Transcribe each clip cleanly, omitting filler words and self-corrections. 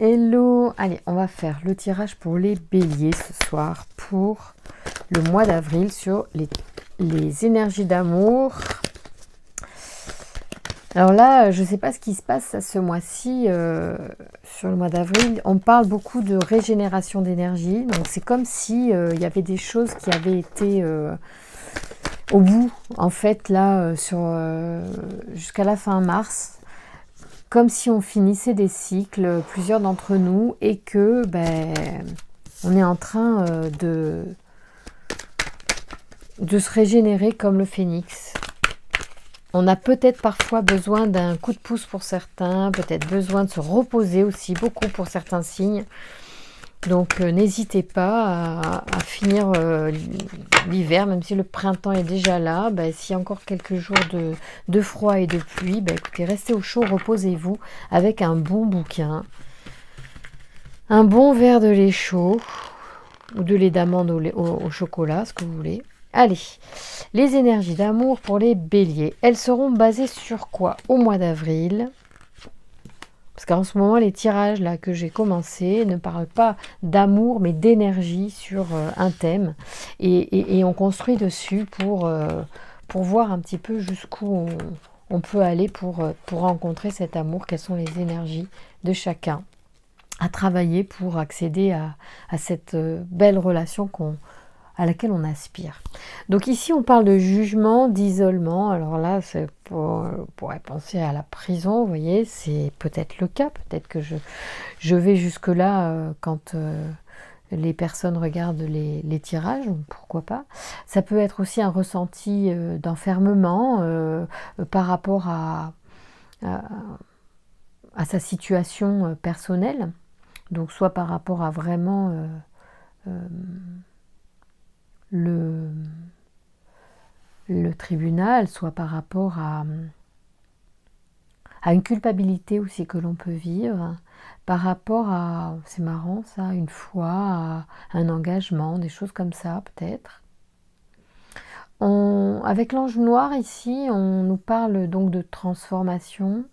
Hello, allez, on va faire le tirage pour les béliers ce soir pour le mois d'avril sur les énergies d'amour. Alors là, je ne sais pas ce qui se passe ce mois-ci sur le mois d'avril. On parle beaucoup de régénération d'énergie. Donc c'est comme si il y avait des choses qui avaient été au bout, en fait, là, jusqu'à la fin mars. Comme si on finissait des cycles, plusieurs d'entre nous, et que on est en train de se régénérer comme le phénix. On a peut-être parfois besoin d'un coup de pouce pour certains, peut-être besoin de se reposer aussi, beaucoup pour certains signes. Donc n'hésitez pas à finir l'hiver, même si le printemps est déjà là. S'il y a encore quelques jours de froid et de pluie, écoutez, restez au chaud, reposez-vous avec un bon bouquin, un bon verre de lait chaud ou de lait d'amande au chocolat, ce que vous voulez. Allez, les énergies d'amour pour les béliers, elles seront basées sur quoi au mois d'avril ? Parce qu'en ce moment, les tirages là que j'ai commencé ne parlent pas d'amour, mais d'énergie sur un thème. Et on construit dessus pour voir un petit peu jusqu'où on peut aller pour rencontrer cet amour, quelles sont les énergies de chacun, à travailler pour accéder à cette belle relation à laquelle on aspire. Donc ici, on parle de jugement, d'isolement. Alors là, c'est pourrait penser à la prison, vous voyez, c'est peut-être le cas. Peut-être que je vais jusque-là quand les personnes regardent les tirages, pourquoi pas. Ça peut être aussi un ressenti d'enfermement par rapport à sa situation personnelle. Donc soit par rapport à vraiment le tribunal, soit par rapport à une culpabilité aussi que l'on peut vivre, par rapport à, c'est marrant ça, une foi, à un engagement, des choses comme ça peut-être. Avec l'ange noir ici, on nous parle donc de transformation,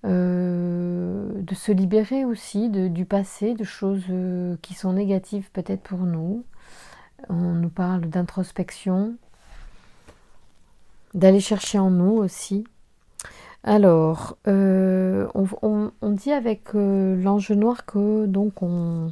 de se libérer aussi du passé, de choses qui sont négatives peut-être pour nous. On nous parle d'introspection, d'aller chercher en nous aussi. Alors, on dit avec l'ange noir que donc on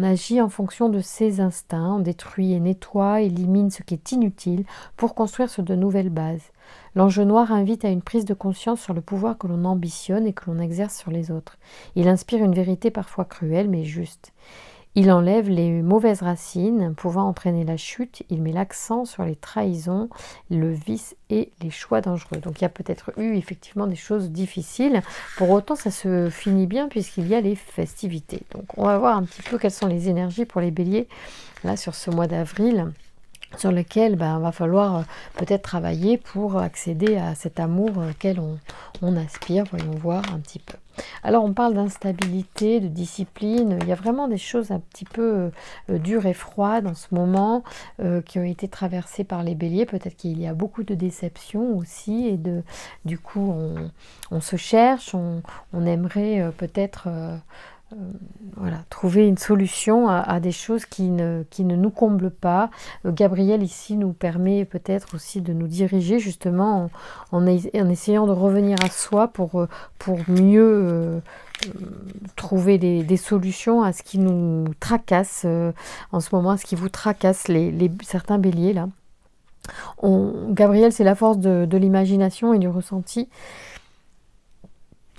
agit en fonction de ses instincts, on détruit et nettoie, élimine ce qui est inutile pour construire sur de nouvelles bases. L'ange noir invite à une prise de conscience sur le pouvoir que l'on ambitionne et que l'on exerce sur les autres. Il inspire une vérité parfois cruelle mais juste. Il enlève les mauvaises racines pouvant entraîner la chute. Il met l'accent sur les trahisons, le vice et les choix dangereux. Donc il y a peut-être eu effectivement des choses difficiles. Pour autant, ça se finit bien puisqu'il y a les festivités. Donc on va voir un petit peu quelles sont les énergies pour les béliers là sur ce mois d'avril, sur lequel va falloir peut-être travailler pour accéder à cet amour auquel on aspire. Voyons voir un petit peu. Alors on parle d'instabilité, de discipline, il y a vraiment des choses un petit peu dures et froides en ce moment qui ont été traversées par les béliers. Peut-être qu'il y a beaucoup de déceptions aussi et du coup on se cherche, on aimerait peut-être trouver une solution à des choses qui ne nous comblent pas. Gabriel ici nous permet peut-être aussi de nous diriger justement en essayant de revenir à soi pour mieux trouver des solutions à ce qui nous tracasse en ce moment, à ce qui vous tracasse certains béliers là. Gabriel, c'est la force de l'imagination et du ressenti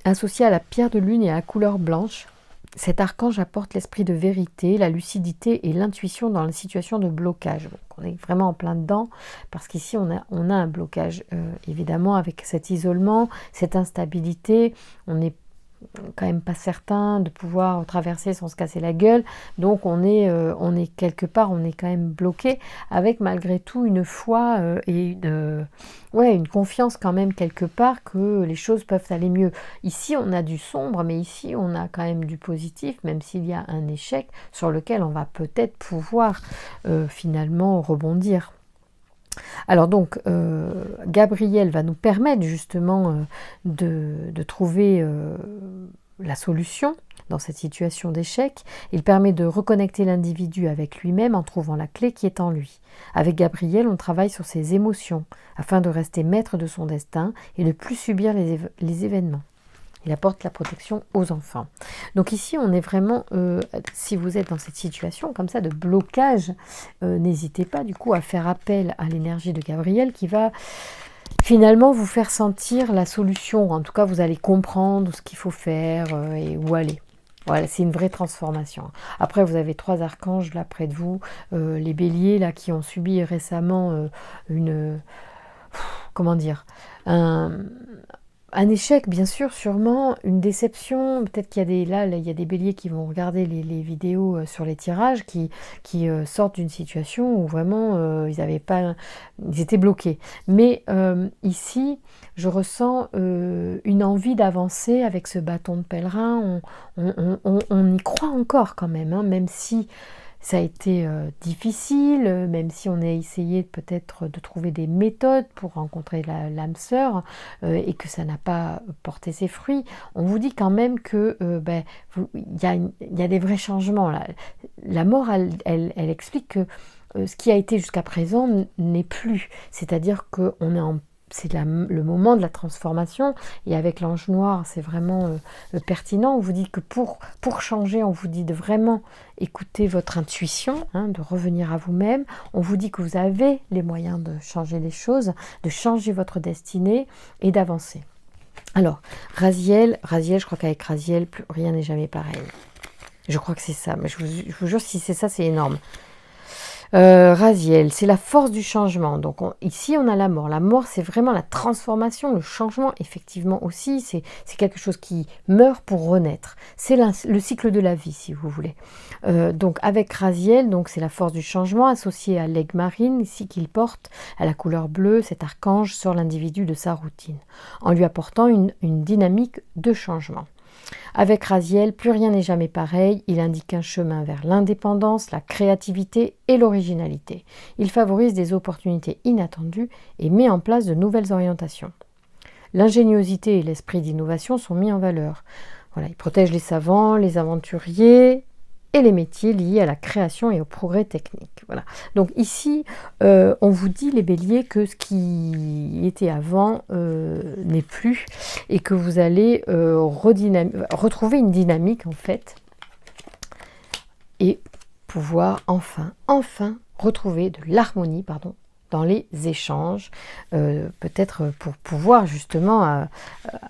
associé à la pierre de lune et à la couleur blanche. Cet archange apporte l'esprit de vérité, la lucidité et l'intuition dans la situation de blocage. Donc, on est vraiment en plein dedans parce qu'ici on a un blocage évidemment avec cet isolement, cette instabilité. On n'est quand même pas certain de pouvoir traverser sans se casser la gueule. Donc on est quelque part, on est quand même bloqué avec malgré tout une foi et une confiance quand même quelque part que les choses peuvent aller mieux. Ici on a du sombre, mais ici on a quand même du positif, même s'il y a un échec sur lequel on va peut-être pouvoir finalement rebondir. Alors donc, Gabriel va nous permettre justement de trouver la solution, dans cette situation d'échec. Il permet de reconnecter l'individu avec lui-même en trouvant la clé qui est en lui. Avec Gabriel, on travaille sur ses émotions afin de rester maître de son destin et de ne plus subir les événements. Il apporte la protection aux enfants. Donc ici, on est vraiment, si vous êtes dans cette situation comme ça de blocage, n'hésitez pas du coup à faire appel à l'énergie de Gabriel qui va finalement vous faire sentir la solution. En tout cas, vous allez comprendre ce qu'il faut faire et où aller. Voilà, c'est une vraie transformation. Après, vous avez 3 archanges là près de vous, les béliers là qui ont subi récemment comment dire, un échec, bien sûr, sûrement, une déception. Peut-être qu'il y a il y a des béliers qui vont regarder les vidéos sur les tirages, qui sortent d'une situation où vraiment ils étaient bloqués. Mais ici, je ressens une envie d'avancer avec ce bâton de pèlerin. On y croit encore quand même, hein, même si ça a été difficile, même si on a essayé peut-être de trouver des méthodes pour rencontrer l'âme sœur et que ça n'a pas porté ses fruits. On vous dit quand même que il y a des vrais changements. Là. La mort, elle explique que ce qui a été jusqu'à présent n'est plus. C'est-à-dire qu'on est c'est le moment de la transformation et avec l'ange noir c'est vraiment pertinent. On vous dit que pour changer, on vous dit de vraiment écouter votre intuition, hein, de revenir à vous-même. On vous dit que vous avez les moyens de changer les choses, de changer votre destinée et d'avancer. Alors, Raziel, je crois qu'avec Raziel, rien n'est jamais pareil. Je crois que c'est ça, mais je vous jure, si c'est ça, c'est énorme. Raziel, c'est la force du changement. Donc ici, on a la mort. La mort, c'est vraiment la transformation, le changement, effectivement aussi. C'est quelque chose qui meurt pour renaître. C'est le cycle de la vie, si vous voulez. Donc avec Raziel, donc c'est la force du changement associée à l'aigle marine, ici qu'il porte, à la couleur bleue. Cet archange sort l'individu de sa routine, en lui apportant une dynamique de changement. Avec Raziel, plus rien n'est jamais pareil, il indique un chemin vers l'indépendance, la créativité et l'originalité. Il favorise des opportunités inattendues et met en place de nouvelles orientations. L'ingéniosité et l'esprit d'innovation sont mis en valeur. Voilà, il protège les savants, les aventuriers et les métiers liés à la création et au progrès technique. Voilà. Donc ici, on vous dit, les béliers, que ce qui était avant n'est plus et que vous allez retrouver une dynamique, en fait, et pouvoir enfin retrouver de l'harmonie, dans les échanges, peut-être pour pouvoir justement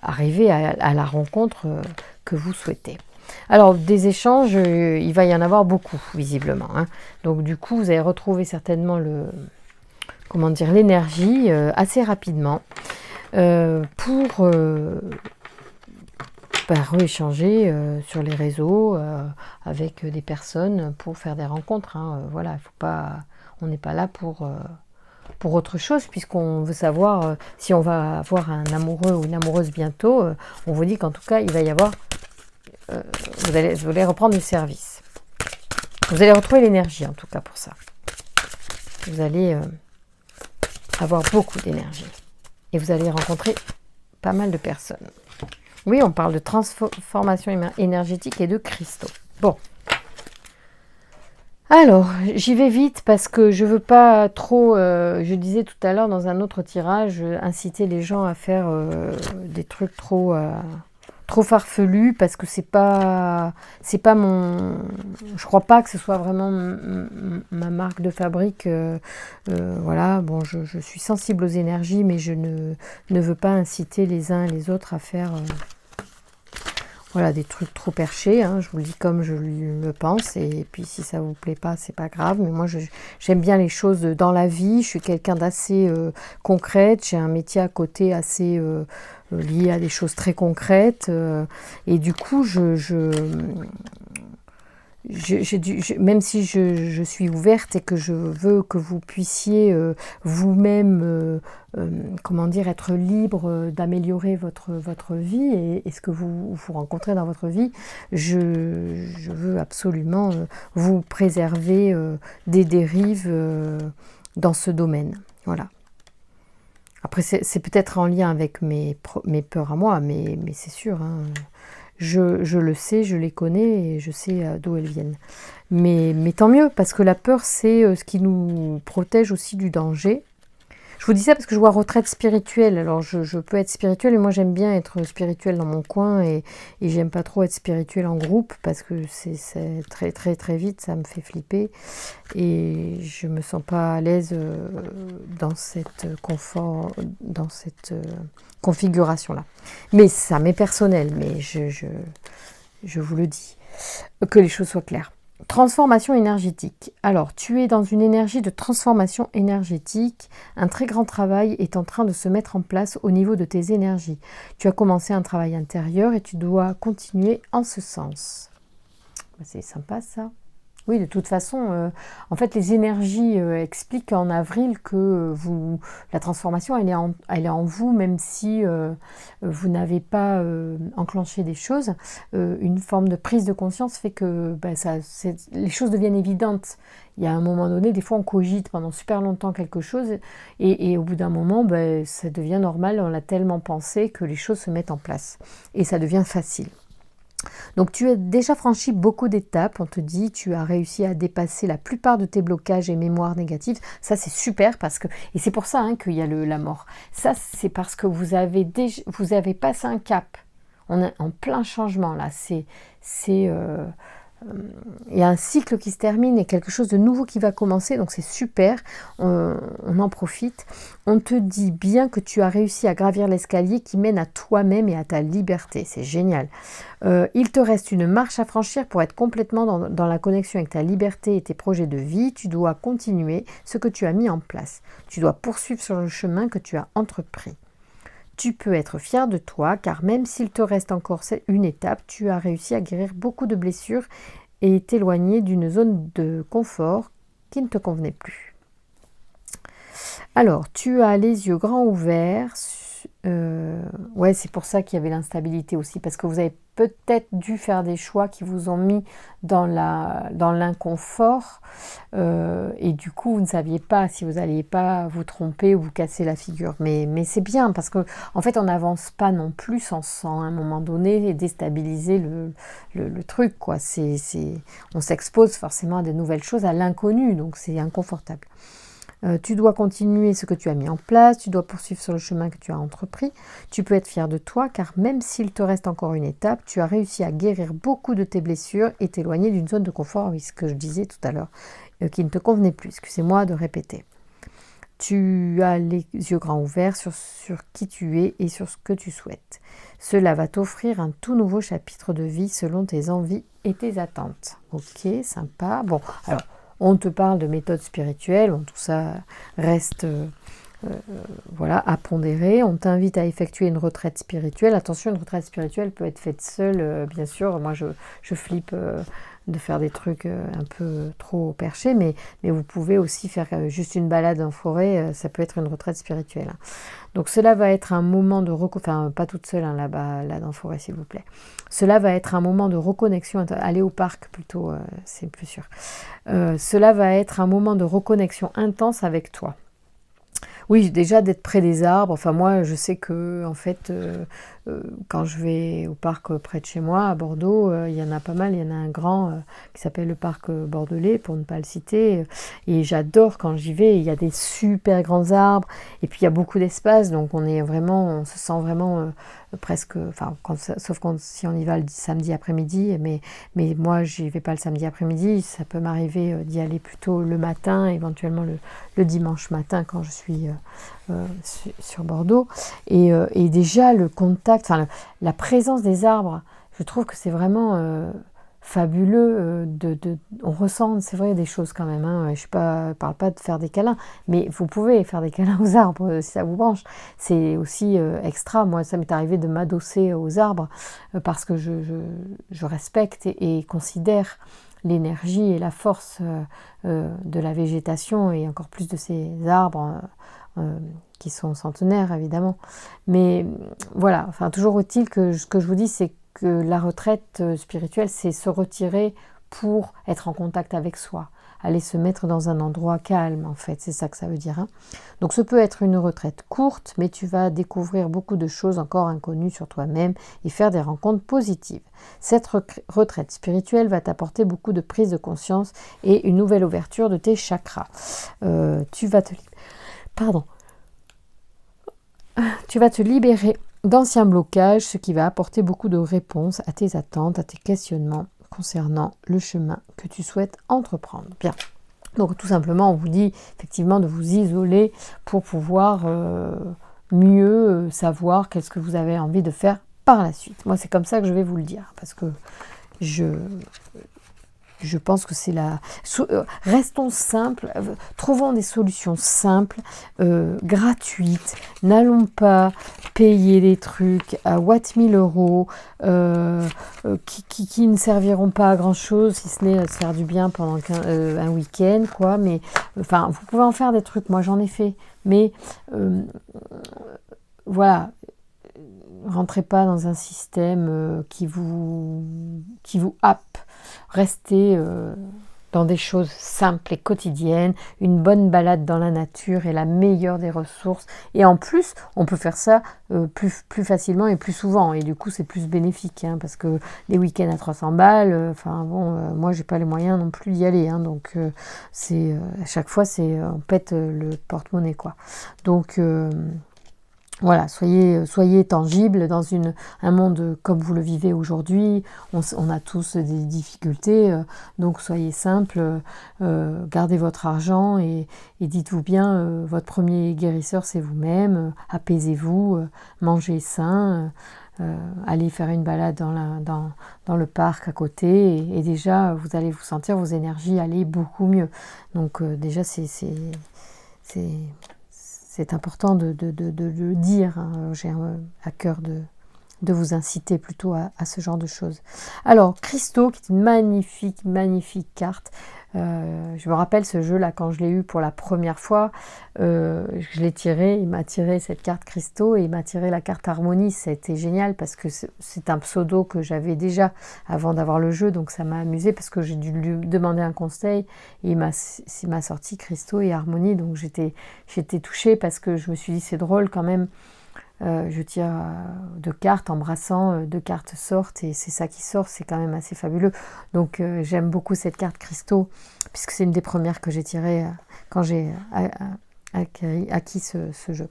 arriver à la rencontre que vous souhaitez. Alors, des échanges, il va y en avoir beaucoup, visiblement. Hein. Donc, du coup, vous allez retrouver certainement l'énergie assez rapidement pour rééchanger sur les réseaux avec des personnes pour faire des rencontres. Hein. Voilà, on n'est pas là pour autre chose, puisqu'on veut savoir si on va avoir un amoureux ou une amoureuse bientôt. On vous dit qu'en tout cas, il va y avoir... vous allez reprendre du service. Vous allez retrouver l'énergie, en tout cas, pour ça. Vous allez avoir beaucoup d'énergie. Et vous allez rencontrer pas mal de personnes. Oui, on parle de transformation énergétique et de cristaux. Bon. Alors, j'y vais vite parce que je veux pas trop, je disais tout à l'heure dans un autre tirage, inciter les gens à faire des trucs trop farfelus, parce que c'est pas je crois pas que ce soit vraiment ma marque de fabrique. Voilà, bon, je suis sensible aux énergies, mais je ne veux pas inciter les uns et les autres à faire voilà, des trucs trop perchés, hein, je vous le dis comme je le pense, et puis si ça vous plaît pas, c'est pas grave, mais moi j'aime bien les choses dans la vie, je suis quelqu'un d'assez concrète, j'ai un métier à côté assez lié à des choses très concrètes, et du coup même si je suis ouverte et que je veux que vous puissiez vous-même être libre d'améliorer votre vie et ce que vous rencontrez dans votre vie, je veux absolument vous préserver des dérives dans ce domaine. Voilà. Après, c'est peut-être en lien avec mes peurs à moi, mais c'est sûr, hein, je le sais, je les connais et je sais d'où elles viennent. Mais tant mieux, parce que la peur, c'est ce qui nous protège aussi du danger. Je vous dis ça parce que je vois retraite spirituelle. Alors, je peux être spirituelle, et moi, j'aime bien être spirituelle dans mon coin, et j'aime pas trop être spirituelle en groupe, parce que c'est très, très, très vite, ça me fait flipper, et je me sens pas à l'aise dans cette confort, dans cette configuration-là. Mais ça m'est personnel, mais je vous le dis, que les choses soient claires. Transformation énergétique. Alors, tu es dans une énergie de transformation énergétique. Un très grand travail est en train de se mettre en place au niveau de tes énergies. Tu as commencé un travail intérieur et tu dois continuer en ce sens. C'est sympa ça. Oui, de toute façon, en fait, les énergies expliquent en avril que la transformation, elle est en vous, même si vous n'avez pas enclenché des choses. Une forme de prise de conscience fait que les choses deviennent évidentes. Il y a un moment donné, des fois, on cogite pendant super longtemps quelque chose, et au bout d'un moment, ça devient normal, on l'a tellement pensé que les choses se mettent en place. Et ça devient facile. Donc tu as déjà franchi beaucoup d'étapes, on te dit, tu as réussi à dépasser la plupart de tes blocages et mémoires négatives. Ça c'est super, et c'est pour ça qu'il y a la mort. Ça c'est parce que vous avez passé un cap. On est en plein changement là. Il y a un cycle qui se termine et quelque chose de nouveau qui va commencer, donc c'est super, on en profite. On te dit bien que tu as réussi à gravir l'escalier qui mène à toi-même et à ta liberté, c'est génial. Il te reste une marche à franchir pour être complètement dans la connexion avec ta liberté et tes projets de vie. Tu dois continuer ce que tu as mis en place. Tu dois poursuivre sur le chemin que tu as entrepris. Tu peux être fier de toi, car même s'il te reste encore une étape, tu as réussi à guérir beaucoup de blessures et t'éloigner d'une zone de confort qui ne te convenait plus. Alors, tu as les yeux grands ouverts. Ouais, c'est pour ça qu'il y avait l'instabilité aussi, parce que vous avez peut-être dû faire des choix qui vous ont mis dans l'inconfort, et du coup, vous ne saviez pas si vous n'alliez pas vous tromper ou vous casser la figure. Mais c'est bien, parce que en fait, on n'avance pas non plus sans à un moment donné déstabiliser le truc, quoi. On s'expose forcément à de nouvelles choses, à l'inconnu, donc c'est inconfortable. Tu dois continuer ce que tu as mis en place, tu dois poursuivre sur le chemin que tu as entrepris. Tu peux être fier de toi, car même s'il te reste encore une étape, tu as réussi à guérir beaucoup de tes blessures et t'éloigner d'une zone de confort, oui, ce que je disais tout à l'heure, qui ne te convenait plus. Excusez-moi de répéter. Tu as les yeux grands ouverts sur qui tu es et sur ce que tu souhaites. Cela va t'offrir un tout nouveau chapitre de vie selon tes envies et tes attentes. Ok, sympa. Bon, alors, on te parle de méthode spirituelle, bon, tout ça reste à pondérer. On t'invite à effectuer une retraite spirituelle. Attention, une retraite spirituelle peut être faite seule, bien sûr. Moi, je flippe de faire des trucs un peu trop perchés, mais vous pouvez aussi faire juste une balade en forêt, ça peut être une retraite spirituelle. Donc cela va être un moment de pas toute seule, la balade en forêt, s'il vous plaît. Cela va être un moment de reconnexion, allez au parc plutôt, c'est plus sûr. Cela va être un moment de reconnexion intense avec toi. Oui, déjà d'être près des arbres. Enfin, moi, je sais que, en fait, quand je vais au parc près de chez moi, à Bordeaux, il y en a pas mal. Il y en a un grand qui s'appelle le parc bordelais, pour ne pas le citer. Et j'adore quand j'y vais. Il y a des super grands arbres. Et puis, il y a beaucoup d'espace. Donc, on se sent vraiment presque... Enfin, sauf si on y va le samedi après-midi. Mais moi, j'y vais pas le samedi après-midi. Ça peut m'arriver d'y aller plutôt le matin, éventuellement le dimanche matin quand je suis sur Bordeaux. Et déjà, le contact, la présence des arbres, je trouve que c'est vraiment fabuleux. On ressent, c'est vrai, des choses quand même. Je parle pas de faire des câlins, mais vous pouvez faire des câlins aux arbres si ça vous branche. C'est aussi extra. Moi, ça m'est arrivé de m'adosser aux arbres parce que je respecte et considère l'énergie et la force de la végétation, et encore plus de ces arbres qui sont centenaires, évidemment. Mais voilà, toujours est-il que ce que je vous dis, c'est que la retraite spirituelle, c'est se retirer pour être en contact avec soi, aller se mettre dans un endroit calme, en fait, c'est ça que ça veut dire. Hein. Donc, ce peut être une retraite courte, mais tu vas découvrir beaucoup de choses encore inconnues sur toi-même et faire des rencontres positives. Cette retraite spirituelle va t'apporter beaucoup de prise de conscience et une nouvelle ouverture de tes chakras. Tu vas te libérer d'anciens blocages, ce qui va apporter beaucoup de réponses à tes attentes, à tes questionnements concernant le chemin que tu souhaites entreprendre. Bien. Donc tout simplement, on vous dit effectivement de vous isoler pour pouvoir mieux savoir qu'est-ce que vous avez envie de faire par la suite. Moi, c'est comme ça que je vais vous le dire, parce que je pense que c'est restons simples, trouvons des solutions simples, gratuites. N'allons pas payer des trucs à 1000 euros qui ne serviront pas à grand chose, si ce n'est à se faire du bien pendant un week-end, quoi. Mais enfin, vous pouvez en faire des trucs. Moi, j'en ai fait, mais voilà. Rentrez pas dans un système qui vous happe. Restez dans des choses simples et quotidiennes. Une bonne balade dans la nature est la meilleure des ressources. Et en plus, on peut faire ça plus facilement et plus souvent. Et du coup, c'est plus bénéfique. Hein, parce que les week-ends à 300 balles, moi, j'ai pas les moyens non plus d'y aller. Hein, donc, à chaque fois, on pète le porte-monnaie, quoi. Donc... voilà, soyez tangibles dans un monde comme vous le vivez aujourd'hui. On a tous des difficultés, donc soyez simples, gardez votre argent et dites-vous bien, votre premier guérisseur c'est vous-même, apaisez-vous, mangez sain, allez faire une balade dans le parc à côté et déjà vous allez vous sentir vos énergies aller beaucoup mieux. Donc déjà c'est important de le dire. Hein. J'ai à cœur de vous inciter plutôt à ce genre de choses. Alors, Christo, qui est une magnifique, magnifique carte. Je me rappelle ce jeu-là, quand je l'ai eu pour la première fois, je l'ai tiré, il m'a tiré cette carte Christo et il m'a tiré la carte Harmonie. Ça a été génial parce que c'est un pseudo que j'avais déjà avant d'avoir le jeu, donc ça m'a amusé parce que j'ai dû lui demander un conseil et il m'a sorti Christo et Harmonie, donc j'étais touchée parce que je me suis dit c'est drôle quand même. Je tire 2 cartes, embrassant, 2 cartes sortent et c'est ça qui sort, c'est quand même assez fabuleux. Donc j'aime beaucoup cette carte Christo, puisque c'est une des premières que j'ai tirées quand j'ai acquis ce jeu.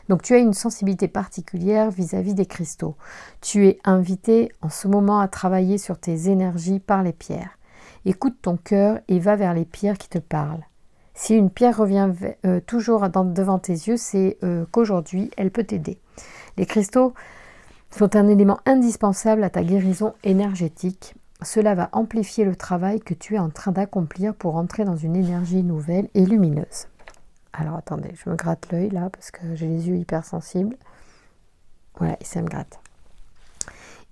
Donc tu as une sensibilité particulière vis-à-vis des cristaux. Tu es invité en ce moment à travailler sur tes énergies par les pierres. Écoute ton cœur et va vers les pierres qui te parlent. Si une pierre revient toujours devant tes yeux, c'est qu'aujourd'hui, elle peut t'aider. Les cristaux sont un élément indispensable à ta guérison énergétique. Cela va amplifier le travail que tu es en train d'accomplir pour entrer dans une énergie nouvelle et lumineuse. Alors attendez, je me gratte l'œil là parce que j'ai les yeux hypersensibles. Voilà, et ça me gratte.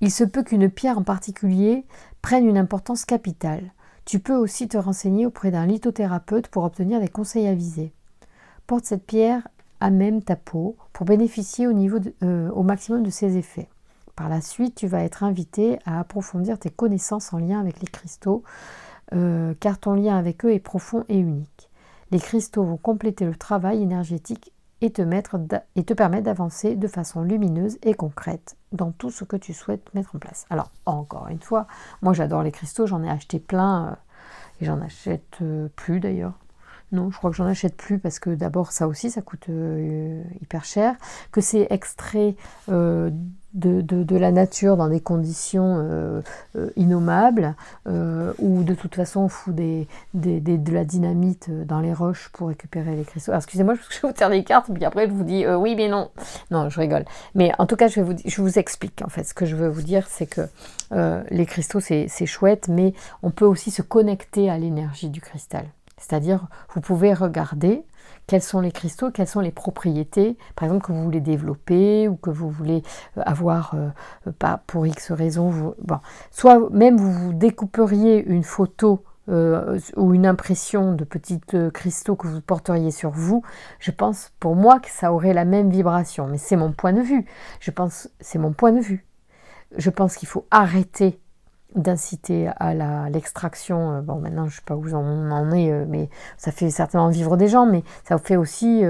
Il se peut qu'une pierre en particulier prenne une importance capitale. Tu peux aussi te renseigner auprès d'un lithothérapeute pour obtenir des conseils avisés. Porte cette pierre à même ta peau pour bénéficier au maximum de ses effets. Par la suite, tu vas être invité à approfondir tes connaissances en lien avec les cristaux, car ton lien avec eux est profond et unique. Les cristaux vont compléter le travail énergétique et te permettre d'avancer de façon lumineuse et concrète dans tout ce que tu souhaites mettre en place. Alors, encore une fois, moi j'adore les cristaux, j'en ai acheté plein et j'en achète plus d'ailleurs. Non, je crois que j'en achète plus parce que d'abord ça aussi ça coûte hyper cher, que c'est extrait de la nature dans des conditions innommables, ou de toute façon on fout de la dynamite dans les roches pour récupérer les cristaux. Alors excusez-moi, parce que je vais vous faire des cartes, puis après je vous dis oui mais non. Non, je rigole. Mais en tout cas je vous explique en fait. Ce que je veux vous dire c'est que les cristaux c'est chouette, mais on peut aussi se connecter à l'énergie du cristal. C'est-à-dire, vous pouvez regarder quels sont les cristaux, quelles sont les propriétés, par exemple, que vous voulez développer ou que vous voulez avoir, pas pour X raison. Soit même vous découperiez une photo ou une impression de petits cristaux que vous porteriez sur vous. Je pense, pour moi, que ça aurait la même vibration. Mais c'est mon point de vue. C'est mon point de vue. Je pense qu'il faut arrêter d'inciter à l'extraction. Bon, maintenant, je ne sais pas où on en est, mais ça fait certainement vivre des gens, mais ça fait aussi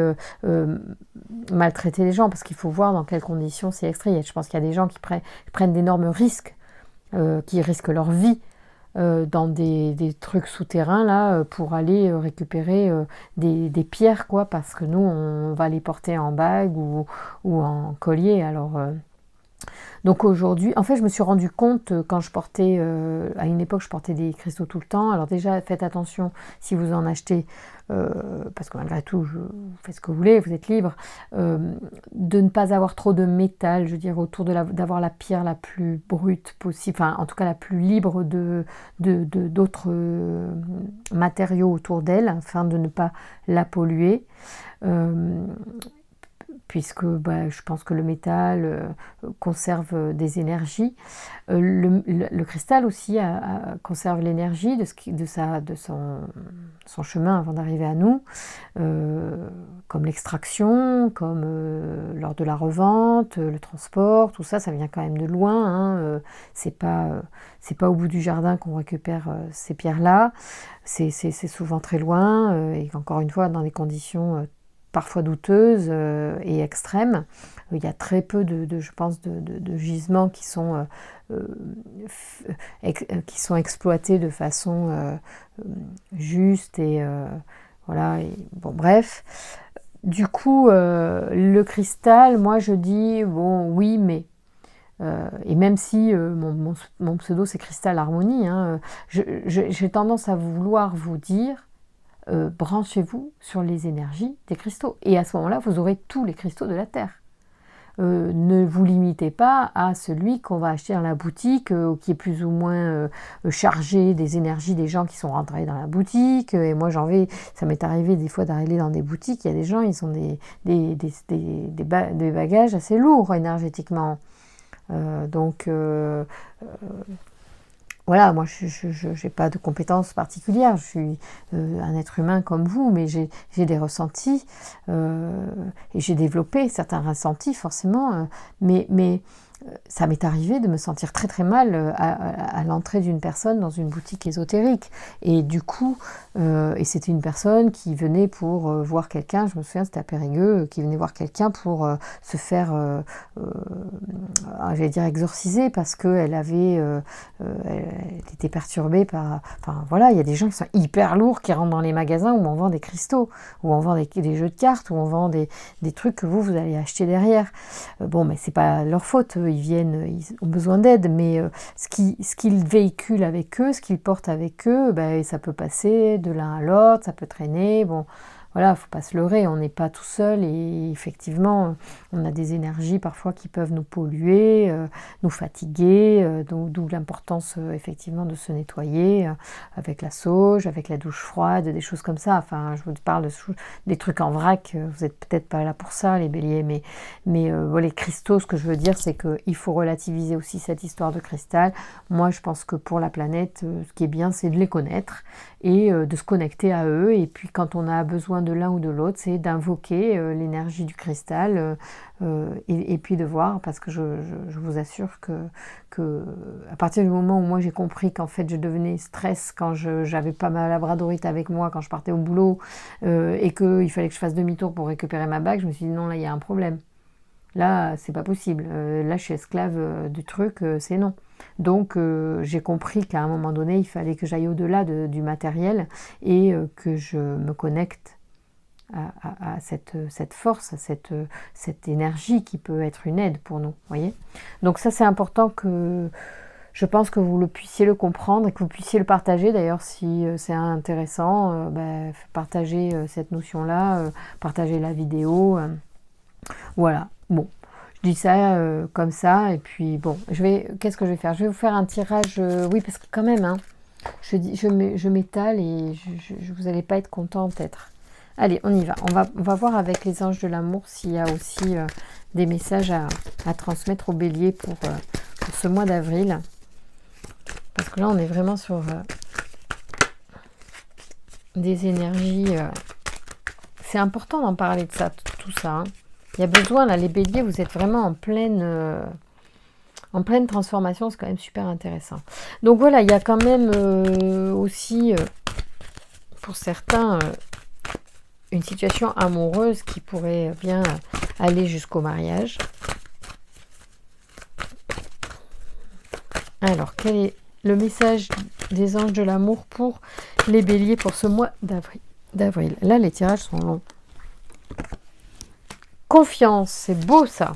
maltraiter les gens, parce qu'il faut voir dans quelles conditions c'est extrait. Je pense qu'il y a des gens qui prennent d'énormes risques, qui risquent leur vie dans des trucs souterrains, là, pour aller récupérer des pierres, quoi, parce que nous, on va les porter en bague ou en collier, alors... Donc aujourd'hui, en fait, je me suis rendu compte quand je portais, à une époque, je portais des cristaux tout le temps. Alors déjà, faites attention si vous en achetez, parce que malgré tout, vous faites ce que vous voulez, vous êtes libre, de ne pas avoir trop de métal, je veux dire, autour d'avoir la pierre la plus brute possible, enfin, en tout cas la plus libre d'autres matériaux autour d'elle, afin de ne pas la polluer. Puisque je pense que le métal conserve des énergies. Le cristal aussi conserve l'énergie de son chemin avant d'arriver à nous, comme l'extraction, comme lors de la revente, le transport, tout ça, ça vient quand même de loin. Hein, c'est pas au bout du jardin qu'on récupère ces pierres-là. C'est souvent très loin, et encore une fois, dans des conditions parfois douteuses et extrêmes. Il y a très peu je pense, de gisements qui sont exploités de façon juste et voilà. Et, bon, bref. Du coup, le cristal, moi je dis, bon, oui, mais... et même si mon pseudo c'est Cristal Harmonie, hein, j'ai tendance à vouloir vous dire, branchez-vous sur les énergies des cristaux. Et à ce moment-là, vous aurez tous les cristaux de la Terre. Ne vous limitez pas à celui qu'on va acheter dans la boutique, qui est plus ou moins chargé des énergies des gens qui sont rentrés dans la boutique. Et moi, ça m'est arrivé des fois d'arriver dans des boutiques, il y a des gens, ils ont des bagages assez lourds énergétiquement. Voilà, moi je n'ai pas de compétences particulières, je suis un être humain comme vous, mais j'ai des ressentis, et j'ai développé certains ressentis forcément, mais ça m'est arrivé de me sentir très très mal à l'entrée d'une personne dans une boutique ésotérique. Et du coup, et c'était une personne qui venait pour voir quelqu'un, je me souviens, c'était à Périgueux, qui venait voir quelqu'un pour se faire, j'allais dire exorciser, parce qu'elle elle était perturbée par... Enfin voilà, il y a des gens qui sont hyper lourds, qui rentrent dans les magasins où on vend des cristaux, où on vend des jeux de cartes, où on vend des trucs que vous allez acheter derrière. Bon, mais c'est pas leur faute, ils ont besoin d'aide, mais ce qu'ils véhiculent avec eux, ce qu'ils portent avec eux, ça peut passer de l'un à l'autre, ça peut traîner, bon, voilà, faut pas se leurrer, on n'est pas tout seul, et effectivement, on a des énergies parfois qui peuvent nous polluer, nous fatiguer, d'où l'importance effectivement de se nettoyer avec la sauge, avec la douche froide, des choses comme ça. Enfin, je vous parle des trucs en vrac, vous n'êtes peut-être pas là pour ça, les béliers, mais les cristaux, ce que je veux dire, c'est qu'il faut relativiser aussi cette histoire de cristal. Moi, je pense que pour la planète, ce qui est bien, c'est de les connaître et de se connecter à eux. Et puis, quand on a besoin de l'un ou de l'autre, c'est d'invoquer l'énergie du cristal et puis de voir, parce que je vous assure que à partir du moment où moi j'ai compris qu'en fait je devenais stress quand j'avais pas ma labradorite avec moi quand je partais au boulot, et qu'il fallait que je fasse demi-tour pour récupérer ma bague, je me suis dit non, là il y a un problème. Là, c'est pas possible. Là, je suis esclave du truc, c'est non. Donc, j'ai compris qu'à un moment donné, il fallait que j'aille au-delà du matériel et que je me connecte à cette force, à cette énergie qui peut être une aide pour nous, voyez. Donc ça, c'est important que je pense que vous puissiez le comprendre et que vous puissiez le partager. D'ailleurs, si c'est intéressant, partagez cette notion-là, partagez la vidéo. Voilà, bon, je dis ça comme ça, et puis bon, qu'est-ce que je vais faire? Je vais vous faire un tirage, oui, parce que quand même, hein, je m'étale et vous n'allez pas être content peut-être. Allez, on y va. On va voir avec les anges de l'amour s'il y a aussi des messages à transmettre au bélier pour ce mois d'avril. Parce que là, on est vraiment sur des énergies... c'est important d'en parler de ça, tout ça, hein. Il y a besoin, là, les béliers, vous êtes vraiment en pleine En pleine transformation, c'est quand même super intéressant. Donc voilà, il y a quand même aussi, pour certains, une situation amoureuse qui pourrait bien aller jusqu'au mariage. Alors, quel est le message des anges de l'amour pour les béliers pour ce mois d'avril? Là, les tirages sont longs. Confiance, c'est beau ça.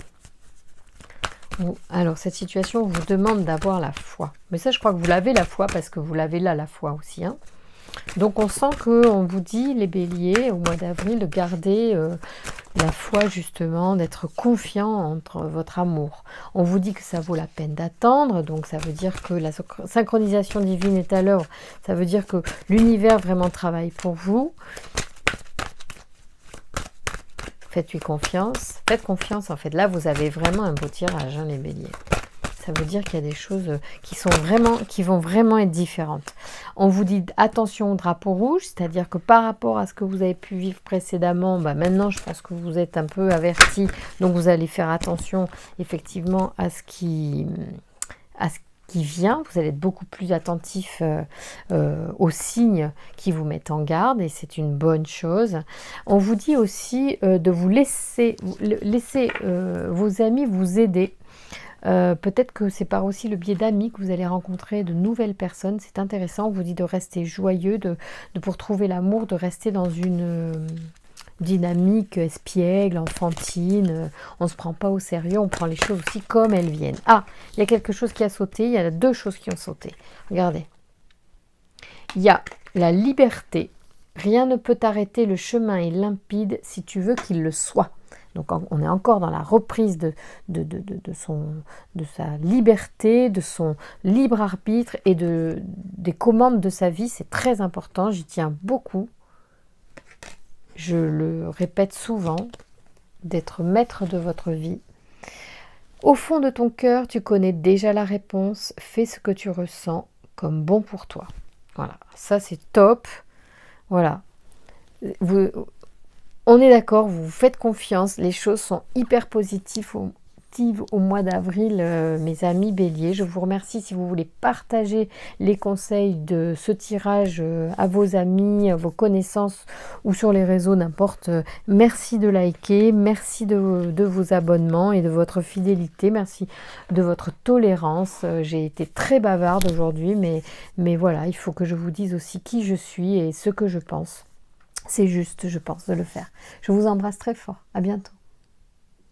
Alors, cette situation vous demande d'avoir la foi. Mais ça, je crois que vous l'avez la foi parce que vous l'avez là, la foi aussi. Hein. Donc, on sent qu'on vous dit, les béliers, au mois d'avril, de garder la foi, justement, d'être confiant entre votre amour. On vous dit que ça vaut la peine d'attendre. Donc, ça veut dire que la synchronisation divine est à l'œuvre. Ça veut dire que l'univers vraiment travaille pour vous. Faites-lui confiance. Faites confiance, en fait. Là, vous avez vraiment un beau tirage, hein, les béliers. Ça veut dire qu'il y a des choses qui vont vraiment être différentes. On vous dit attention au drapeau rouge, c'est-à-dire que par rapport à ce que vous avez pu vivre précédemment, maintenant, je pense que vous êtes un peu avertis. Donc, vous allez faire attention, effectivement, à ce qui vient, vous allez être beaucoup plus attentif aux signes qui vous mettent en garde et c'est une bonne chose. On vous dit aussi de vous laisser vos amis vous aider. Peut-être que c'est par aussi le biais d'amis que vous allez rencontrer de nouvelles personnes. C'est intéressant, on vous dit de rester joyeux, pour trouver l'amour, de rester dans une dynamique espiègle, enfantine, on ne se prend pas au sérieux, on prend les choses aussi comme elles viennent. Ah, il y a quelque chose qui a sauté, il y a 2 choses qui ont sauté. Regardez. Il y a la liberté. Rien ne peut t'arrêter, le chemin est limpide si tu veux qu'il le soit. Donc on est encore dans la reprise de sa liberté, de son libre arbitre et des commandes de sa vie. C'est très important, j'y tiens beaucoup. Je le répète souvent, d'être maître de votre vie. Au fond de ton cœur, tu connais déjà la réponse. Fais ce que tu ressens comme bon pour toi. Voilà, ça c'est top. Voilà. On est d'accord, vous vous faites confiance. Les choses sont hyper positives au mois d'avril, mes amis béliers. Je vous remercie si vous voulez partager les conseils de ce tirage à vos amis, à vos connaissances ou sur les réseaux, n'importe. Merci de liker, merci de vos abonnements et de votre fidélité, merci de votre tolérance. J'ai été très bavarde aujourd'hui, mais voilà, il faut que je vous dise aussi qui je suis et ce que je pense. C'est juste, je pense, de le faire. Je vous embrasse très fort. À bientôt.